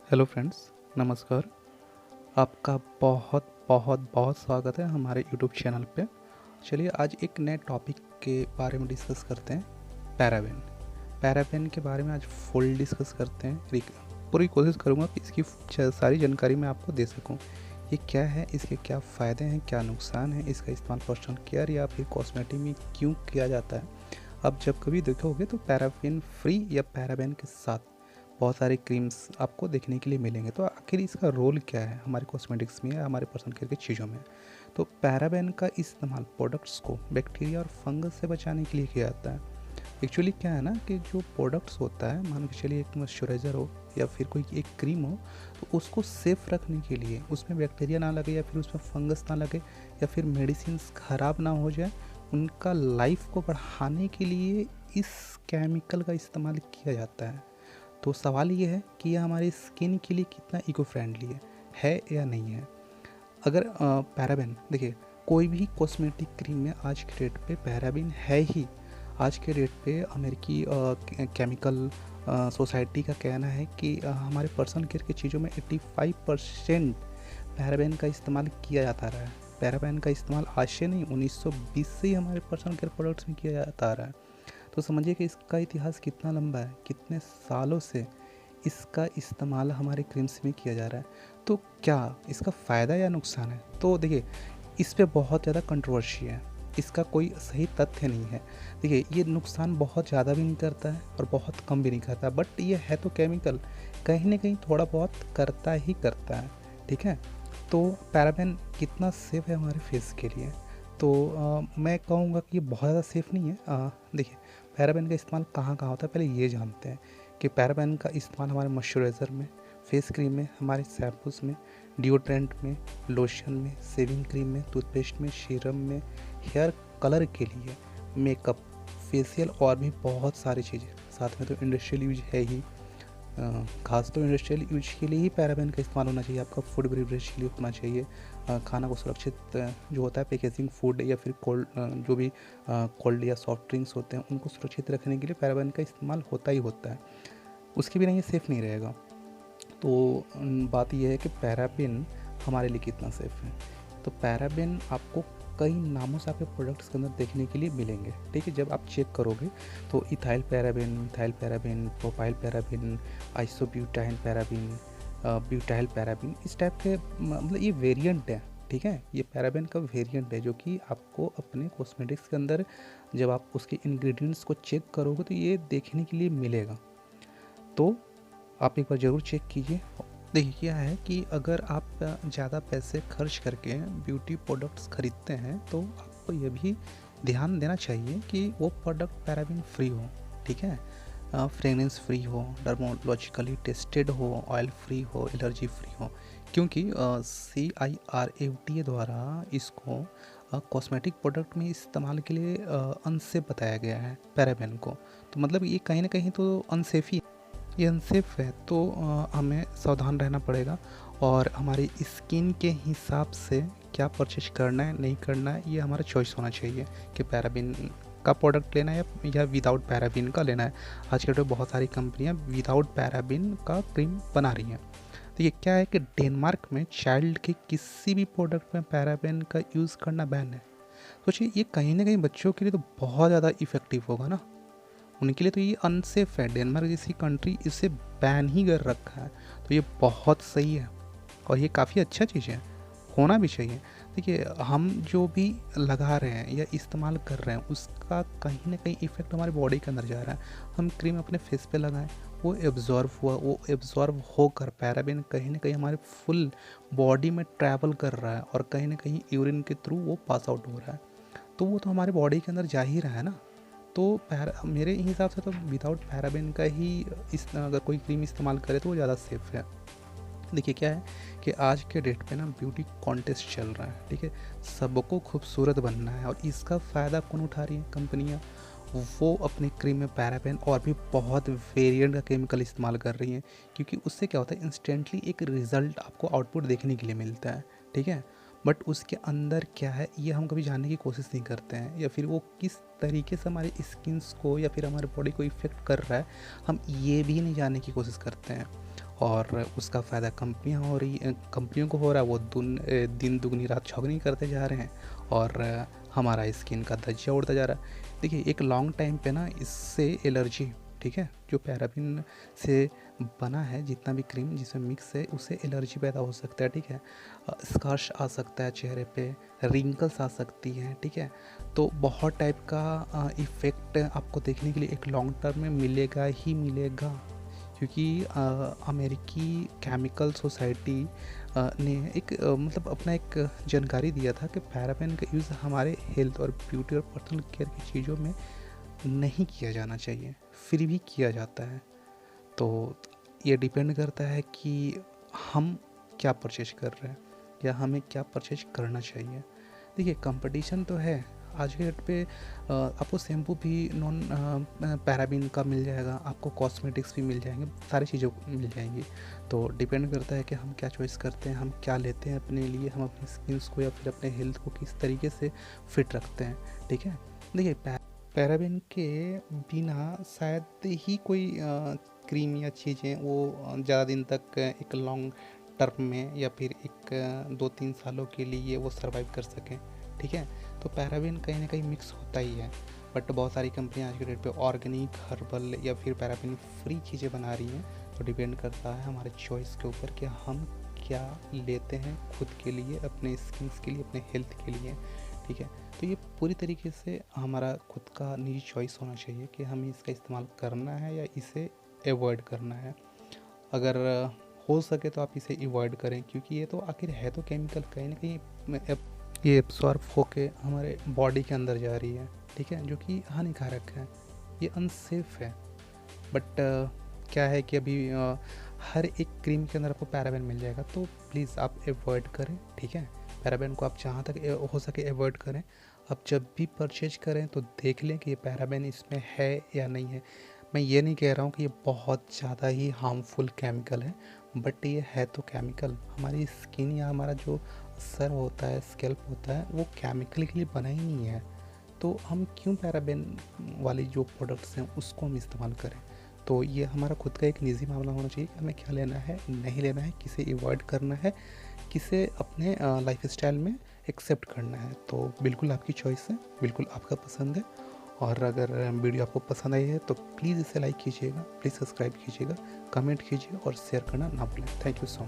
Hello friends, नमस्कार। आपका बहुत बहुत बहुत स्वागत है हमारे यूट्यूब चैनल पे। चलिए आज एक नए टॉपिक के बारे में डिस्कस करते हैं। पैराबेन। पैराबेन के बारे में आज फुल डिस्कस करते हैं। पूरी कोशिश करूँगा कि इसकी सारी जानकारी मैं आपको दे सकूँ। ये क्या है, इसके क्या फ़ायदे हैं, क्या नुकसान है, इसका इस्तेमाल पर्सनल केयर या फिर कॉस्मेटिक में क्यों किया जाता है। अब जब कभी देखोगे तो पैराबेन फ्री या पैराबेन के साथ बहुत सारे क्रीम्स आपको देखने के लिए मिलेंगे। तो आखिर इसका रोल क्या है हमारे कॉस्मेटिक्स में या हमारे पर्सनल केयर की चीज़ों में। तो पैराबेन का इस्तेमाल प्रोडक्ट्स को बैक्टीरिया और फंगस से बचाने के लिए किया जाता है। एक्चुअली क्या है ना कि जो प्रोडक्ट्स होता है, मान के चलिए एक मॉइस्चराइज़र हो या फिर कोई एक क्रीम हो, तो उसको सेफ़ रखने के लिए उसमें बैक्टीरिया ना लगे या फिर उसमें फंगस ना लगे या फिर मेडिसिन ख़राब ना हो जाए, उनका लाइफ को बढ़ाने के लिए इस केमिकल का इस्तेमाल किया जाता है। तो सवाल ये है कि यह हमारी स्किन के लिए कितना इको फ्रेंडली है या नहीं है। अगर पैराबेन देखिए, कोई भी कॉस्मेटिक क्रीम में आज के डेट पे पैराबेन है ही। आज के डेट पे अमेरिकी केमिकल सोसाइटी का कहना है कि हमारे पर्सनल केयर की चीज़ों में 85% पैराबेन का इस्तेमाल किया जाता रहा है। पैराबेन का इस्तेमाल आज से नहीं, 1920 से ही हमारे पर्सनल केयर प्रोडक्ट्स में किया जाता आ रहा है। तो समझिए कि इसका इतिहास कितना लंबा है, कितने सालों से इसका इस्तेमाल हमारे क्रीम्स में किया जा रहा है। तो क्या इसका फ़ायदा या नुकसान है? तो देखिए, इस पे बहुत ज़्यादा कंट्रोवर्सी है। इसका कोई सही तथ्य नहीं है। देखिए, ये नुकसान बहुत ज़्यादा भी नहीं करता है और बहुत कम भी नहीं करता, बट ये है तो केमिकल, कहीं न कहीं थोड़ा बहुत करता ही करता है। ठीक है? तो पैराबेन कितना सेफ़ है हमारे फेस के लिए? तो मैं कहूँगा कि ये बहुत ज़्यादा सेफ़ नहीं है। देखिए, पैराबेन का इस्तेमाल कहाँ-कहाँ होता है, पहले ये जानते हैं कि पैराबेन का इस्तेमाल हमारे मॉइस्चराइज़र में, फेस क्रीम में, हमारे शैम्पूज़ में, डिओड्रेंट में, लोशन में, शेविंग क्रीम में, टूथपेस्ट में, सीरम में, हेयर कलर के लिए, मेकअप, फेशियल और भी बहुत सारी चीज़ें। साथ में तो इंडस्ट्रियल यूज़ है ही। खास तो इंडस्ट्रियल यूज के लिए ही पैराबेन का इस्तेमाल होना चाहिए। आपका फूड बेवरेज के लिए होना चाहिए। खाना को सुरक्षित जो होता है पैकेजिंग फूड या फिर कोल्ड जो भी कोल्ड या सॉफ्ट ड्रिंक्स होते हैं उनको सुरक्षित रखने के लिए पैराबेन का इस्तेमाल होता ही होता है। उसके बिना ये सेफ़ नहीं रहेगा। तो बात ये है कि पैराबेन हमारे लिए कितना सेफ़ है। तो पैराबेन आपको कई नामों से आपके प्रोडक्ट्स के अंदर देखने के लिए मिलेंगे। ठीक है? जब आप चेक करोगे तो ethyl paraben, methyl paraben, propyl paraben, isobutyl paraben, butyl paraben, इस टाइप के मतलब ये वेरिएंट है। ठीक है? ये पैराबेन का वेरिएंट है जो कि आपको अपने कॉस्मेटिक्स के अंदर जब आप उसके इंग्रेडिएंट्स को चेक करोगे तो ये देखने के लिए मिलेगा। तो आप एक बार ज़रूर चेक कीजिए। देखिए, क्या है कि अगर आप ज़्यादा पैसे खर्च करके ब्यूटी प्रोडक्ट्स खरीदते हैं तो आपको ये भी ध्यान देना चाहिए कि वो प्रोडक्ट पैराबेन फ्री हो। ठीक है? फ्रेगनेंस फ्री हो, डर्मोलॉजिकली टेस्टेड हो, ऑयल फ्री हो, एलर्जी फ्री हो। क्योंकि CIRATA द्वारा इसको कॉस्मेटिक प्रोडक्ट में इस्तेमाल के लिए अनसेफ बताया गया है पैराबेन को। तो मतलब ये कहीं ना कहीं तो अनसेफ ही, ये अनसेफ है। तो हमें सावधान रहना पड़ेगा और हमारी स्किन के हिसाब से क्या परचेज करना है नहीं करना है ये हमारा चॉइस होना चाहिए कि पैराबेन का प्रोडक्ट लेना है या विदाउट पैराबेन का लेना है। आज के डेट में बहुत सारी कंपनियां विदाउट पैराबेन का क्रीम बना रही हैं। तो ये क्या है कि डेनमार्क में चाइल्ड के किसी भी प्रोडक्ट में पैराबेन का यूज़ करना बैन है। सोचिए, ये कहीं ना कहीं बच्चों के लिए तो बहुत ज़्यादा इफ़ेक्टिव होगा ना। उनके लिए तो ये अनसेफ है। डेनमार्क जैसी कंट्री इसे बैन ही कर रखा है। तो ये बहुत सही है और ये काफ़ी अच्छा चीज़ है, होना भी चाहिए। देखिए, हम जो भी लगा रहे हैं या इस्तेमाल कर रहे हैं उसका कहीं ना कहीं इफ़ेक्ट हमारे बॉडी के अंदर जा रहा है। हम क्रीम अपने फेस पे लगाएं, वो एब्जॉर्व हुआ, वो एब्जॉर्व होकर पैराबेन कहीं ना कहीं हमारे फुल बॉडी में ट्रैवल कर रहा है और कहीं ना कहीं यूरिन के थ्रू वो पास आउट हो रहा है। तो वो तो हमारे बॉडी के अंदर जा ही रहा है ना। तो मेरे हिसाब से तो विदाउट पैराबेन का ही अगर कोई क्रीम इस्तेमाल करे तो वो ज़्यादा सेफ़ है। देखिए, क्या है कि आज के डेट पे ना ब्यूटी कॉन्टेस्ट चल रहा है। ठीक है? सबको खूबसूरत बनना है और इसका फ़ायदा कौन उठा रही है? कंपनियाँ। वो अपनी क्रीम में पैराबेन और भी बहुत वेरिएंट का केमिकल इस्तेमाल कर रही हैं, क्योंकि उससे क्या होता है, इंस्टेंटली एक रिज़ल्ट आपको आउटपुट देखने के लिए मिलता है। ठीक है? बट उसके अंदर क्या है ये हम कभी जानने की कोशिश नहीं करते हैं, या फिर वो किस तरीके से हमारे स्किन्स को या फिर हमारे बॉडी को इफ़ेक्ट कर रहा है हम ये भी नहीं जानने की कोशिश करते हैं। और उसका फ़ायदा कंपनियों को हो रहा है। वो दिन दुगनी रात चौगनी करते जा रहे हैं और हमारा स्किन का धज्जियाँ उड़ता जा रहा है। देखिए एक लॉन्ग टाइम पे ना इससे एलर्जी, ठीक है, जो पैराबिन से बना है जितना भी क्रीम जिसमें मिक्स है उससे एलर्जी पैदा हो सकता है, ठीक है। स्कार्स आ सकता है चेहरे पे, रिंकल्स आ सकती हैं, ठीक है। तो बहुत टाइप का इफ़ेक्ट आपको देखने के लिए एक लॉन्ग टर्म में मिलेगा ही मिलेगा, क्योंकि अमेरिकी केमिकल सोसाइटी ने एक मतलब अपना एक जानकारी दिया था कि पैराबेन का यूज़ हमारे हेल्थ और ब्यूटी और पर्सनल केयर की चीज़ों में नहीं किया जाना चाहिए, फिर भी किया जाता है। तो ये डिपेंड करता है कि हम क्या परचेज कर रहे हैं या हमें क्या परचेज करना चाहिए। देखिए कंपटीशन तो है आज के डेट पे। आपको शैम्पू भी नॉन पैराबिन का मिल जाएगा, आपको कॉस्मेटिक्स भी मिल जाएंगे, सारी चीज़ें मिल जाएंगी। तो डिपेंड करता है कि हम क्या चॉइस करते हैं, हम क्या लेते हैं अपने लिए, हम अपनी स्किन्स को या फिर अपने हेल्थ को किस तरीके से फिट रखते हैं, ठीक है। देखिए पैराबिन के बिना शायद ही कोई क्रीम या चीज़ें वो ज़्यादा दिन तक एक लॉन्ग टर्म में या फिर एक 2-3 सालों के लिए वो सर्वाइव कर सकें, ठीक है। तो पैराबिन कहीं ना कहीं मिक्स होता ही है, बट बहुत सारी कंपनियां आज के डेट पे ऑर्गेनिक, हर्बल या फिर पैराबिन फ्री चीज़ें बना रही हैं। तो डिपेंड करता है हमारे चॉइस के ऊपर कि हम क्या लेते हैं खुद के लिए, अपने स्किन्स के लिए, अपने हेल्थ के लिए, ठीक है। तो ये पूरी तरीके से हमारा खुद का निजी चॉइस होना चाहिए कि हमें इसका इस्तेमाल करना है या इसे एवॉइड करना है। अगर हो सके तो आप इसे अवॉइड करें, क्योंकि ये तो आखिर है तो केमिकल, कहीं ना कहीं ये एब्सॉर्ब होके हमारे बॉडी के अंदर जा रही है, ठीक है, जो कि हानिकारक है, ये अनसेफ है। बट क्या है कि अभी हर एक क्रीम के अंदर आपको पैराबेन मिल जाएगा, तो प्लीज़ आप अवॉइड करें, ठीक है। पैराबेन को आप जहाँ तक हो सके अवॉइड करें। आप जब भी परचेज करें तो देख लें कि ये पैराबेन इसमें है या नहीं है। मैं ये नहीं कह रहा हूँ कि ये बहुत ज़्यादा ही हार्मफुल केमिकल है, बट ये है तो केमिकल। हमारी स्किन या हमारा जो सर होता है, स्कैल्प होता है, वो केमिकल के लिए बना ही नहीं है। तो हम क्यों पैराबेन वाली जो प्रोडक्ट्स हैं उसको हम इस्तेमाल करें। तो ये हमारा खुद का एक निजी मामला होना चाहिए कि हमें क्या लेना है, नहीं लेना है, किसे अवॉइड करना है, किसे अपने लाइफस्टाइल में एक्सेप्ट करना है। तो बिल्कुल आपकी चॉइस है, बिल्कुल आपका पसंद है। और अगर वीडियो आपको पसंद आई है तो प्लीज़ इसे लाइक कीजिएगा, प्लीज़ सब्सक्राइब कीजिएगा, कमेंट कीजिए और शेयर करना ना भूलें। Thank you so much.